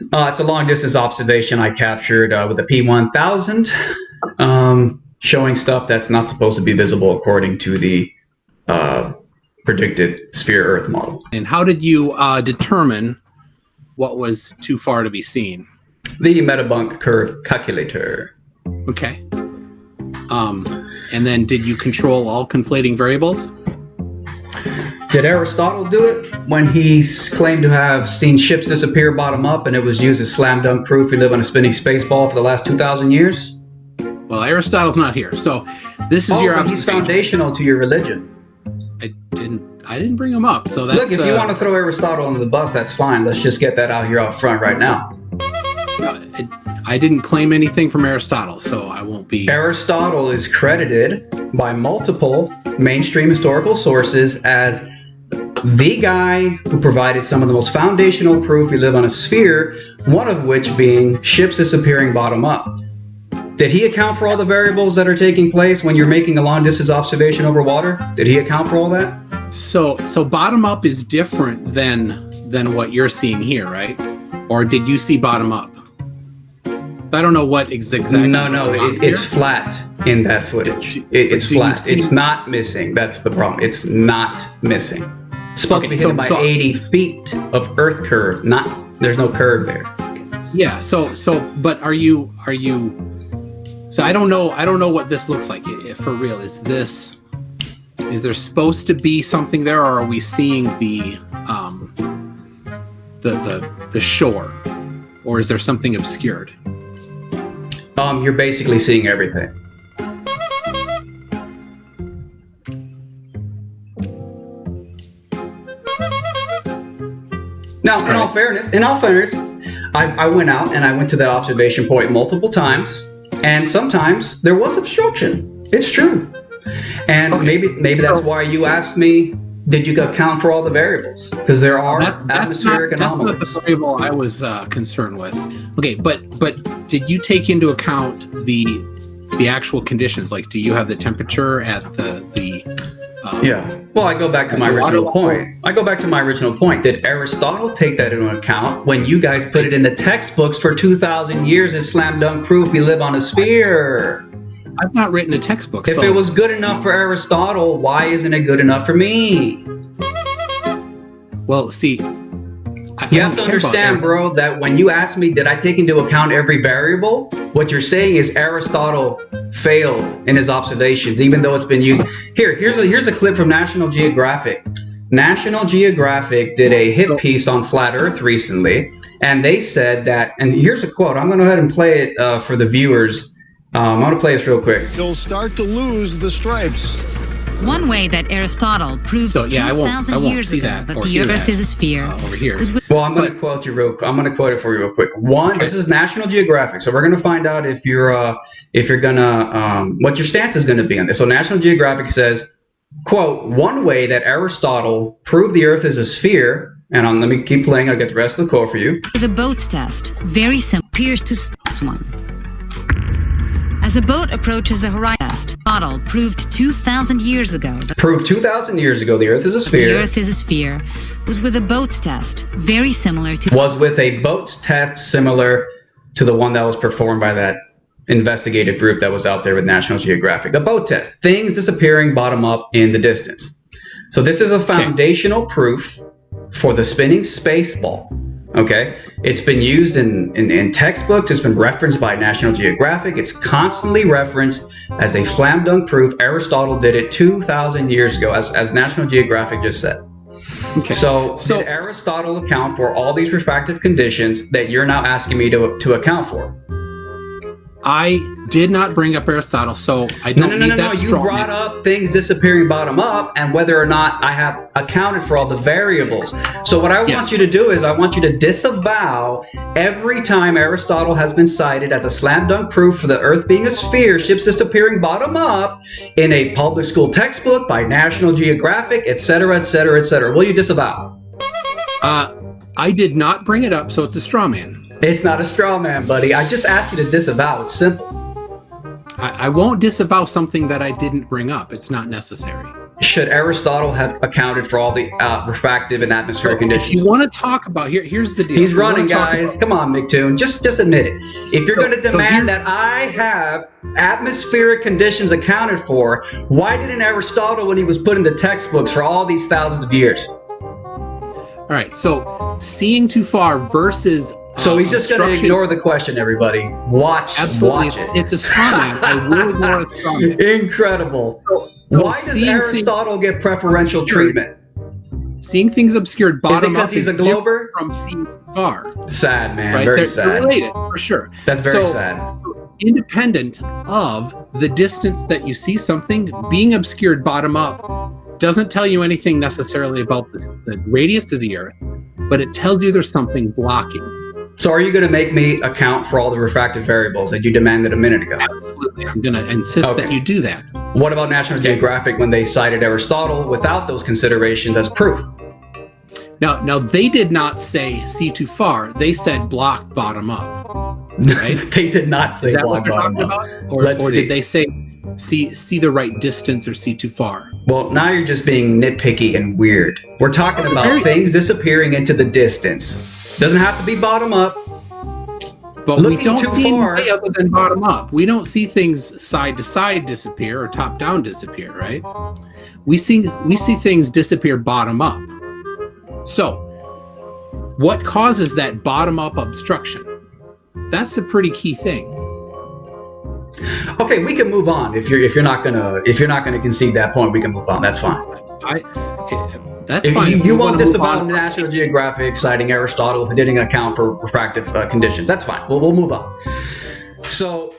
It's a long distance observation I captured with a P1000, showing stuff that's not supposed to be visible according to the predicted sphere Earth model. And how did you determine what was too far to be seen? The metabunk curve calculator. Okay. And then did you control all conflating variables? Did Aristotle do it when he claimed to have seen ships disappear bottom up and it was used as slam dunk proof we live on a spinning space ball for the last 2,000 years? Well, Aristotle's not here, so this is your observation. He's foundational to your religion. I didn't bring him up, so that's... Look, if you want to throw Aristotle under the bus, that's fine. Let's just get that out here out front right now. I didn't claim anything from Aristotle, so I won't be... Aristotle is credited by multiple mainstream historical sources as the guy who provided some of the most foundational proof we live on a sphere, one of which being ships disappearing bottom up. Did he account for all the variables that are taking place when you're making a long distance observation over water? Did he account for all that? So bottom up is different than what you're seeing here, right? Or did you see bottom up? I don't know what exactly. No, it's flat in that footage. It's flat. It's not missing. That's the problem. It's not missing. It's supposed to be hidden by 80 feet of Earth curve. There's no curve there. Yeah. But are you? So I don't know what this looks like for real. Is there supposed to be something there, or are we seeing the shore, or is there something obscured? You're basically seeing everything. Now, in all fairness, I went out and I went to that observation point multiple times, and sometimes there was obstruction. It's true. And maybe that's why you asked me, did you account for all the variables? Because there are atmospheric anomalies. That's not the variable I was concerned with. Okay, but did you take into account the actual conditions? Like, do you have the temperature at the yeah. Well, I go back to my original point. Did Aristotle take that into account when you guys put it in the textbooks for 2,000 years as slam dunk proof we live on a sphere? I've not written a textbook. If it was good enough for Aristotle, why isn't it good enough for me? Well, see, you have to understand, bro, that when you ask me, did I take into account every variable? What you're saying is Aristotle failed in his observations, even though it's been used. Here's a clip from National Geographic. National Geographic did a hit piece on flat Earth recently, and they said that, and here's a quote. I'm going to go ahead and play it for the viewers. I'm going to play this real quick. You'll start to lose the stripes. One way that Aristotle proved 2,000 years ago that the Earth is a sphere. Over here. Well, I'm going to quote you I'm going to quote it for you real quick. This is National Geographic, so we're going to find out if you're gonna what your stance is going to be on this. So National Geographic says, quote, one way that Aristotle proved the Earth is a sphere, and let me keep playing. I'll get the rest of the quote for you. The boat test, very simple, appears to this one. As a boat approaches the horizon, Aristotle proved 2,000 years ago. The Earth is a sphere. The Earth is a sphere. Was with a boat test, very similar to. Was with a boat's test similar to the one that was performed by that investigative group that was out there with National Geographic. A boat test. Things disappearing bottom up in the distance. So this is a foundational proof for the spinning space ball. Okay, it's been used in textbooks. It's been referenced by National Geographic. It's constantly referenced as a slam dunk proof. Aristotle did it 2,000 years ago, as National Geographic just said. Okay. So did Aristotle account for all these refractive conditions that you're now asking me to account for? I did not bring up Aristotle, so I don't need that strong. You brought up things disappearing bottom up and whether or not I have accounted for all the variables. So what I want you to do is I want you to disavow every time Aristotle has been cited as a slam dunk proof for the Earth being a sphere, ships disappearing bottom up in a public school textbook by National Geographic, etc., etc., etc. Will you disavow? I did not bring it up, so it's a straw man. It's not a straw man, buddy. I just asked you to disavow. It's simple. I won't disavow something that I didn't bring up. It's not necessary. should Aristotle have accounted for all the refractive and atmospheric conditions? If you want to talk about here's the deal. He's running, guys. Come on, Mctoon. Just admit it. If you're going to demand that I have atmospheric conditions accounted for, why didn't Aristotle, when he was put into textbooks for all these thousands of years? All right. So seeing too far versus. So he's just going to ignore the question, everybody. Absolutely. Watch it. It's a straw man. I will ignore a straw man. Incredible. Why does Aristotle get preferential treatment? Seeing things obscured bottom up is is a glober? From seeing too far. Sad, man. Right? Very They're sad. related, for sure. That's very sad. So independent of the distance that you see something, being obscured bottom up doesn't tell you anything necessarily about the radius of the Earth, but it tells you there's something blocking. So are you going to make me account for all the refractive variables that you demanded a minute ago? Absolutely. I'm going to insist that you do that. What about National Geographic when they cited Aristotle without those considerations as proof? Now they did not say see too far. They said block bottom up. Right? They did not say Is that block what they're bottom talking up. about? Or did they say see the right distance or see too far? Well, now you're just being nitpicky and weird. We're talking about things disappearing into the distance. Doesn't have to be bottom up. But we don't see anything other than bottom up. We don't see things side to side disappear or top down disappear, right? We see things disappear bottom up. So, what causes that bottom up obstruction? That's a pretty key thing. Okay, we can move on. If you're not gonna concede that point, we can move on. That's fine. That's fine. You won't disavow National Geographic citing Aristotle if it didn't account for refractive conditions. That's fine. We'll move on. So